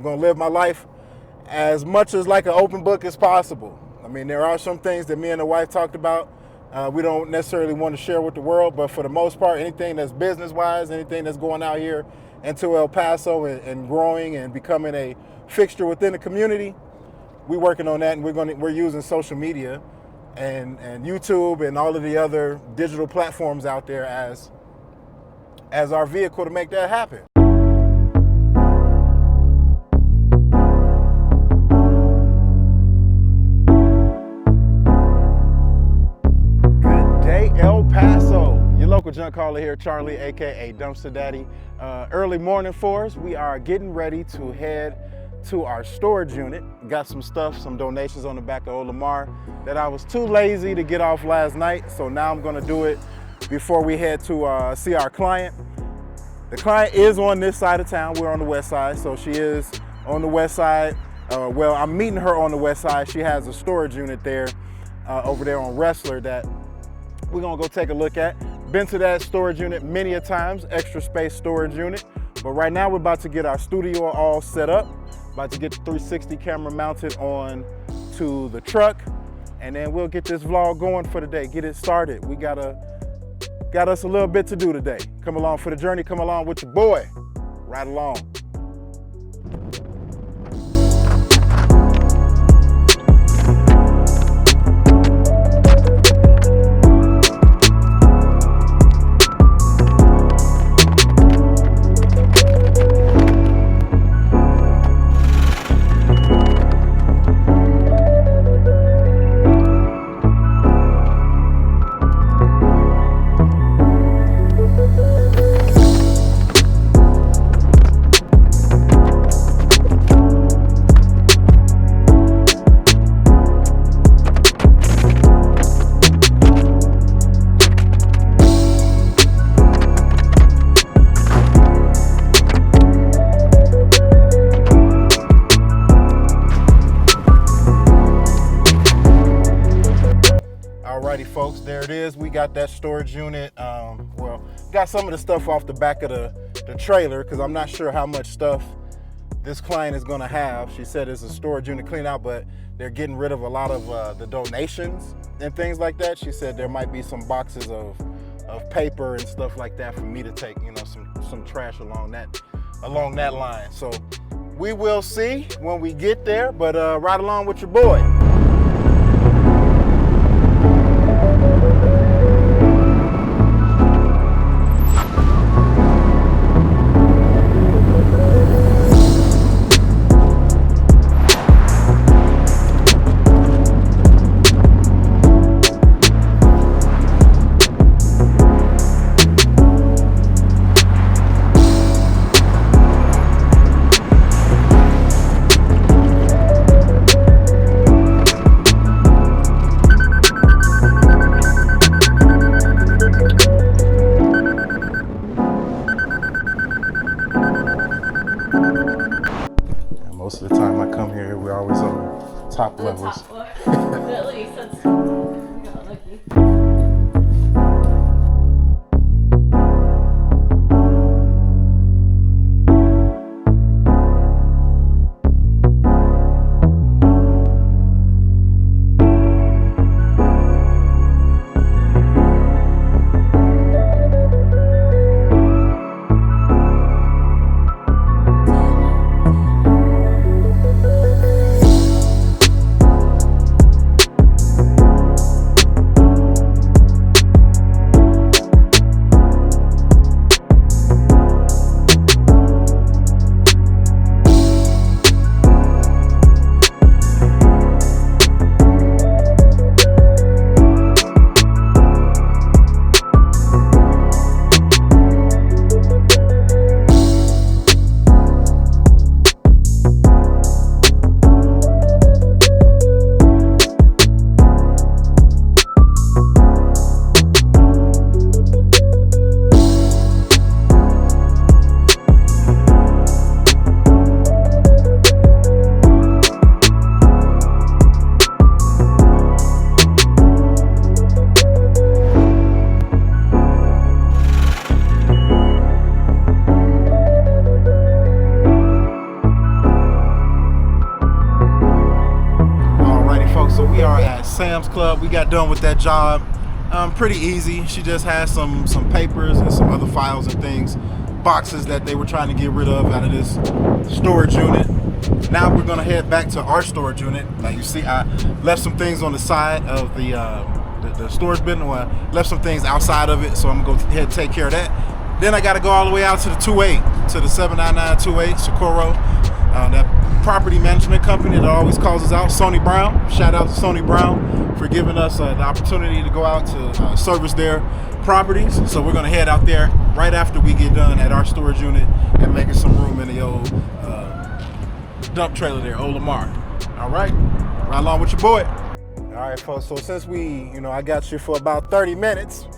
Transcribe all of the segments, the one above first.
I'm gonna live my life as much as like an open book as possible. I mean, there are some things that me and the wife talked about. We don't necessarily want to share with the world, but for the most part, anything that's business-wise, anything that's going out here into El Paso and growing and becoming a fixture within the community, we're working on that, and we're using social media and YouTube and all of the other digital platforms out there as our vehicle to make that happen. El Paso, your local junk hauler here, Charlie, aka Dumpster Daddy. Early morning for us. We are getting ready to head to our storage unit. Got some stuff, some donations on the back of old Lamar that I was too lazy to get off last night, so now I'm gonna do it before we head to see our client. The client is on this side of town. We're on the west side, so she is on the west side. Well, I'm meeting her on the west side. She has a storage unit there, over there on Wrestler that we're gonna go take a look at. Been to that storage unit many a times, extra space storage unit. But right now we're about to get our studio all set up. About to get the 360 camera mounted on to the truck. And then we'll get this vlog going for the day, get it started. We got us a little bit to do today. Come along for the journey, come along with your boy. Right along. Alrighty folks, there it is. We got that storage unit. Well, got some of the stuff off the back of the trailer because I'm not sure how much stuff this client is gonna have. She said it's a storage unit clean out, but they're getting rid of a lot of the donations and things like that. She said there might be some boxes of paper and stuff like that for me to take, you know, some trash along that line. So we will see when we get there, but right along with your boy. Most of the time I come here, we're always on top levels. Top floor. At least that's we got lucky. Sam's Club. We got done with that job. Pretty easy. She just has some papers and some other files and things, boxes that they were trying to get rid of out of this storage unit. Now we're gonna head back to our storage unit. Like you see, I left some things on the side of the storage bin. Well, left some things outside of it, so I'm gonna go ahead and take care of that. Then I got to go all the way out to the 28, to the 79928 Socorro. That property management company that always calls us out, Sony Brown. Shout out to Sony Brown for giving us the opportunity to go out to service their properties. So we're gonna head out there right after we get done at our storage unit and making some room in the old dump trailer there, old Lamar. All right, right along with your boy. All right, folks. So since I got you for about 30 minutes,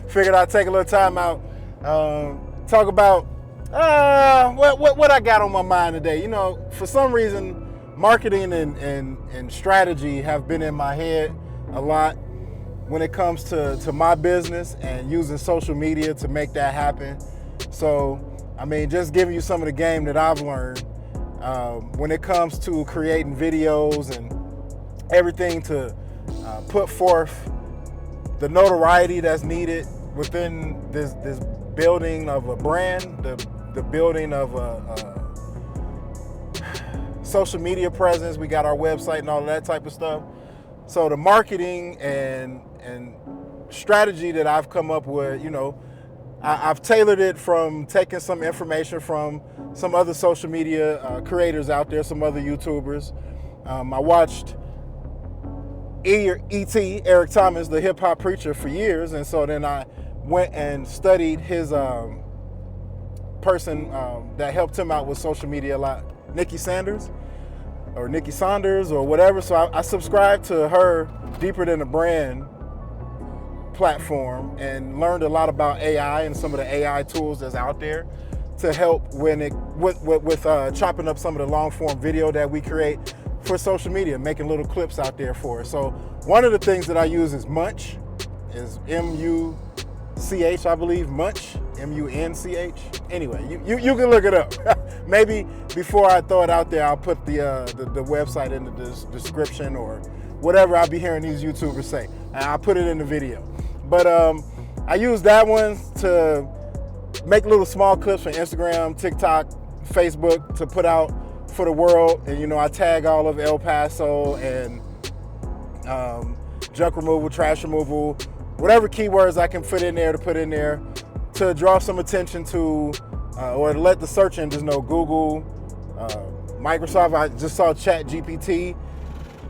figured I'd take a little time out, talk about what I got on my mind today. For some reason, marketing and strategy have been in my head a lot when it comes to my business and using social media to make that happen. So, just giving you some of the game that I've learned when it comes to creating videos and everything to put forth the notoriety that's needed within this building of a brand, the building of a social media presence. We got our website and all of that type of stuff. So the marketing and strategy that I've come up with, I've tailored it from taking some information from some other social media creators out there, some other YouTubers. I watched E.T., Eric Thomas, the hip hop preacher, for years, and so then I went and studied his person that helped him out with social media a lot, Nikki Saunders or whatever. So I subscribed to her Deeper Than a Brand platform and learned a lot about AI and some of the AI tools that's out there to help with chopping up some of the long form video that we create for social media, making little clips out there for us. So one of the things that I use is Munch, is M-U-C-H, I believe, Munch, M-U-N-C-H. Anyway, you can look it up. Maybe before I throw it out there, I'll put the website in the description or whatever I'll be hearing these YouTubers say. And I'll put it in the video. But I use that one to make little small clips for Instagram, TikTok, Facebook to put out for the world. And I tag all of El Paso and junk removal, trash removal, whatever keywords I can fit in there to draw some attention to or to let the search engines know. Google, Microsoft. I just saw ChatGPT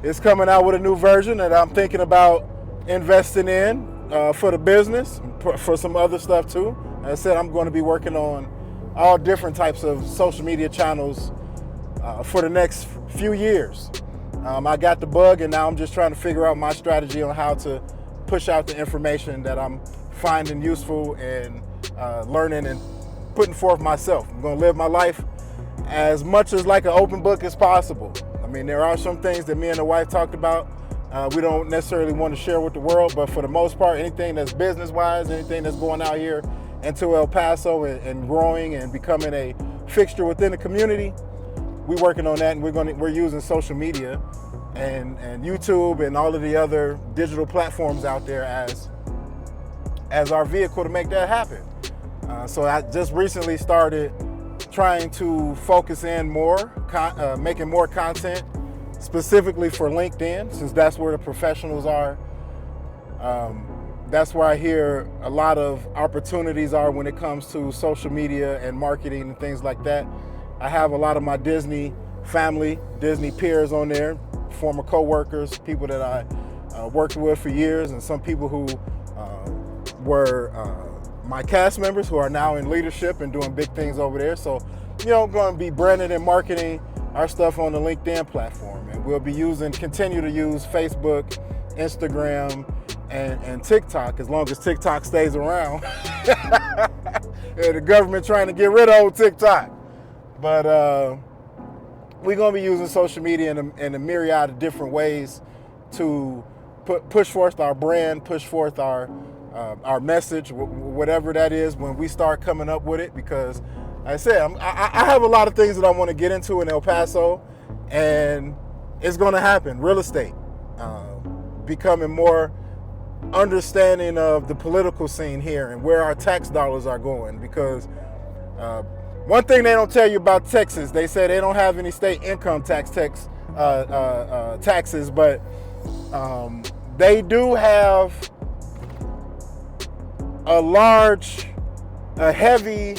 is coming out with a new version that I'm thinking about investing in for the business, for some other stuff too. As I said, I'm going to be working on all different types of social media channels for the next few years. I got the bug, and now I'm just trying to figure out my strategy on how to push out the information that I'm finding useful and learning and putting forth myself. I'm going to live my life as much as like an open book as possible. There are some things that me and the wife talked about we don't necessarily want to share with the world, but for the most part, anything that's business-wise, anything that's going out here into El Paso and growing and becoming a fixture within the community, we're working on that, and we're using social media and YouTube and all of the other digital platforms out there as our vehicle to make that happen. So I just recently started trying to focus in more, making more content specifically for LinkedIn, since that's where the professionals are. That's where I hear a lot of opportunities are when it comes to social media and marketing and things like that. I have a lot of my Disney family, Disney peers on there, former co-workers, people that I worked with for years, and some people who were my cast members who are now in leadership and doing big things over there. So, going to be branding and marketing our stuff on the LinkedIn platform. And we'll be continue to use Facebook, Instagram, and TikTok, as long as TikTok stays around. The government trying to get rid of old TikTok. But we're going to be using social media in a myriad of different ways to push forth our brand, push forth our message, whatever that is, when we start coming up with it. Because like I said, I have a lot of things that I want to get into in El Paso, and it's going to happen. Real estate. becoming more understanding of the political scene here and where our tax dollars are going. Because one thing they don't tell you about Texas, they say they don't have any state income taxes, but they do have a heavy,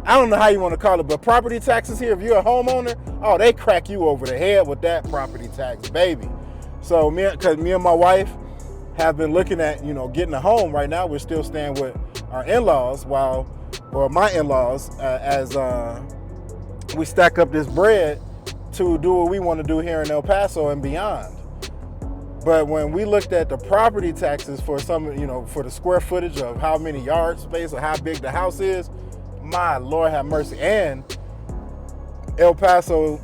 I don't know how you want to call it, but property taxes here. If you're a homeowner, oh, they crack you over the head with that property tax, baby. So because me and my wife have been looking at, getting a home. Right now, we're still staying with our in-laws my in-laws, as we stack up this bread to do what we want to do here in El Paso and beyond. But when we looked at the property taxes for for the square footage of how many yard space or how big the house is, my Lord have mercy. And El Paso,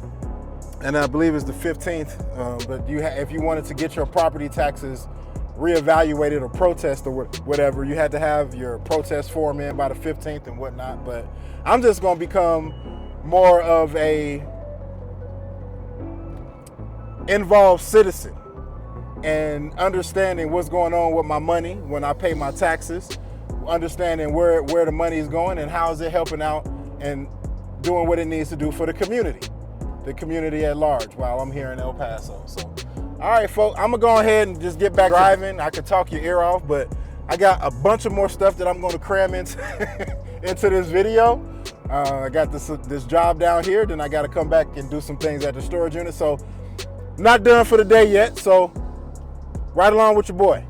and I believe it's the 15th, but if you wanted to get your property taxes reevaluated or protest or whatever, you had to have your protest form in by the 15th and whatnot. But I'm just going to become more of a involved citizen and understanding what's going on with my money when I pay my taxes, understanding where the money is going and how is it helping out and doing what it needs to do for the community at large while I'm here in El Paso. So, all right, folks, I'm gonna go ahead and just get back driving. I could talk your ear off, but I got a bunch of more stuff that I'm gonna cram into this video. I got this job down here, then I gotta come back and do some things at the storage unit. So, not done for the day yet, so right along with your boy.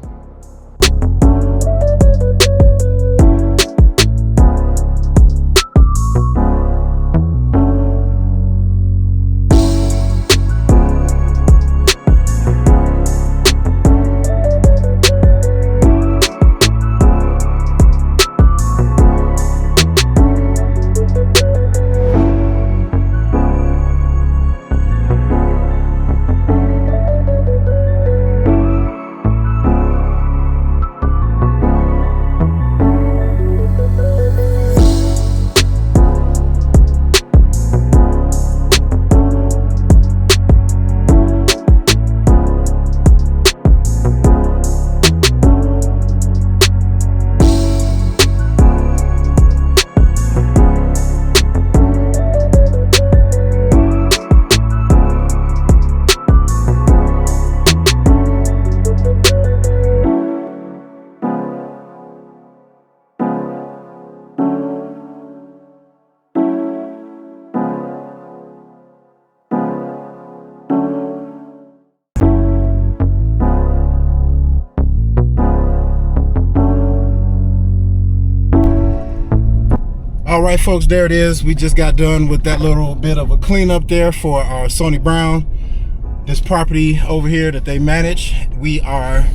All right, folks, there it is. We just got done with that little bit of a cleanup there for our Sony Brown. This property over here that they manage. We are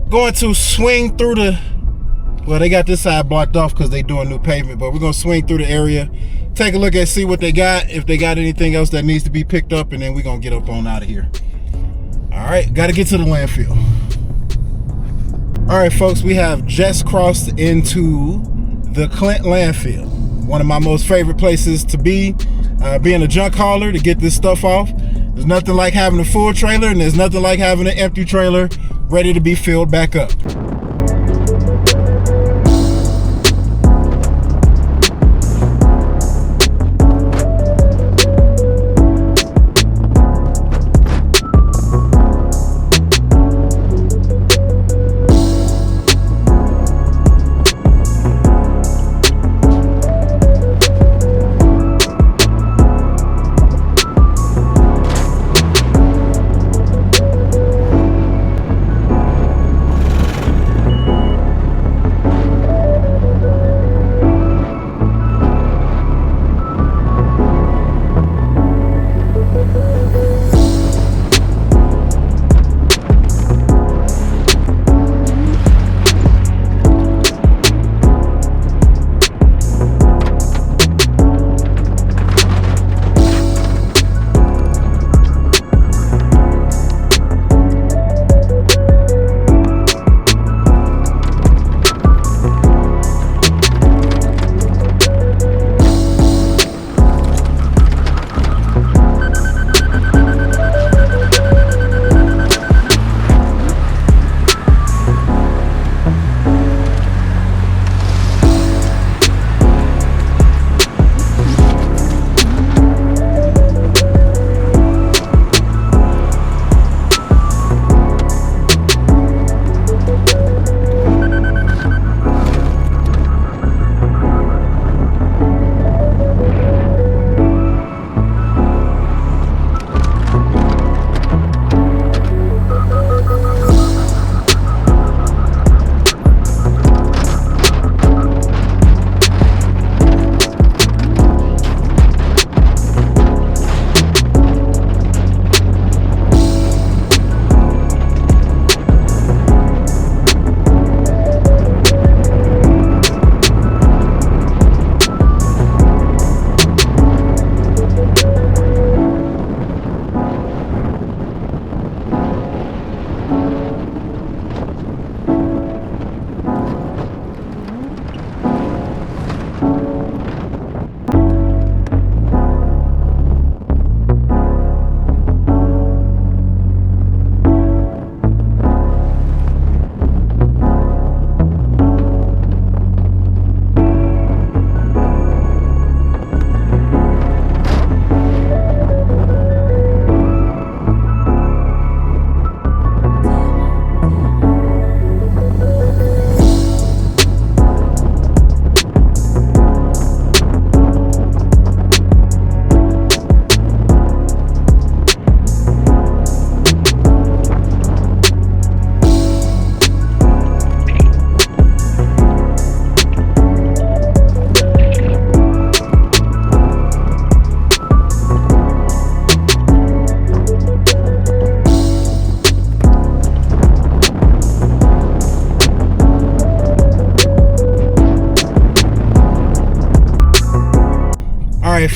going to swing through well, they got this side blocked off because they're doing new pavement, but we're going to swing through the area, take a look and see what they got, if they got anything else that needs to be picked up, and then we're going to get up on out of here. All right, got to get to the landfill. All right, folks, we have just crossed into the Clint landfill, one of my most favorite places to be, being a junk hauler, to get this stuff off. There's nothing like having a full trailer, and there's nothing like having an empty trailer ready to be filled back up.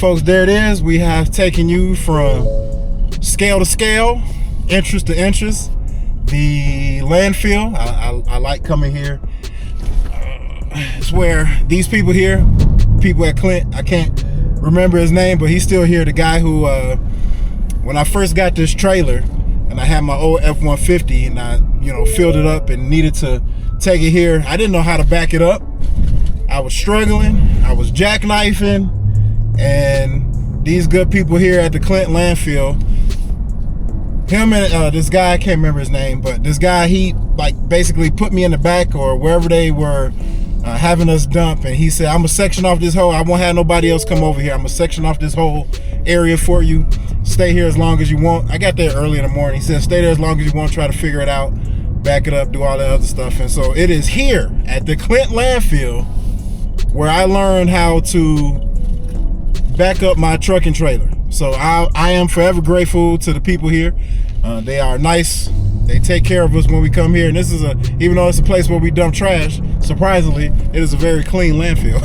folks, there it is. We have taken you from scale to scale, interest to interest. The landfill, I like coming here. It's where these people here, people at Clint, I can't remember his name, but he's still here. The guy who, when I first got this trailer, and I had my old F-150, and I, filled it up and needed to take it here. I didn't know how to back it up. I was struggling. I was jackknifing, and these good people here at the Clint landfill, him and this guy, I can't remember his name, but this guy, he basically put me in the back or wherever they were having us dump, and he said, I'm gonna section off this hole. I won't have nobody else come over here. I'm gonna section off this whole area for you. Stay here as long as you want. I got there early in the morning. He said, stay there as long as you want, try to figure it out, back it up, do all that other stuff. And so it is here at the Clint landfill where I learned how to back up my trucking trailer. So I am forever grateful to the people here. They are nice. They take care of us when we come here. And this is even though it's a place where we dump trash, surprisingly, it is a very clean landfill.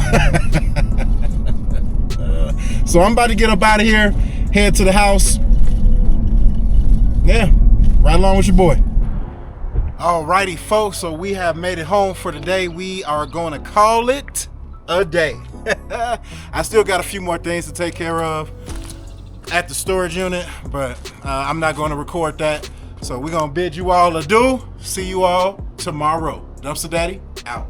So I'm about to get up out of here, head to the house. Yeah, right along with your boy. Alrighty, folks, so we have made it home for the day. We are going to call it a day. I still got a few more things to take care of at the storage unit, but I'm not going to record that. So we're going to bid you all adieu. See you all tomorrow. Dumpster Daddy, out.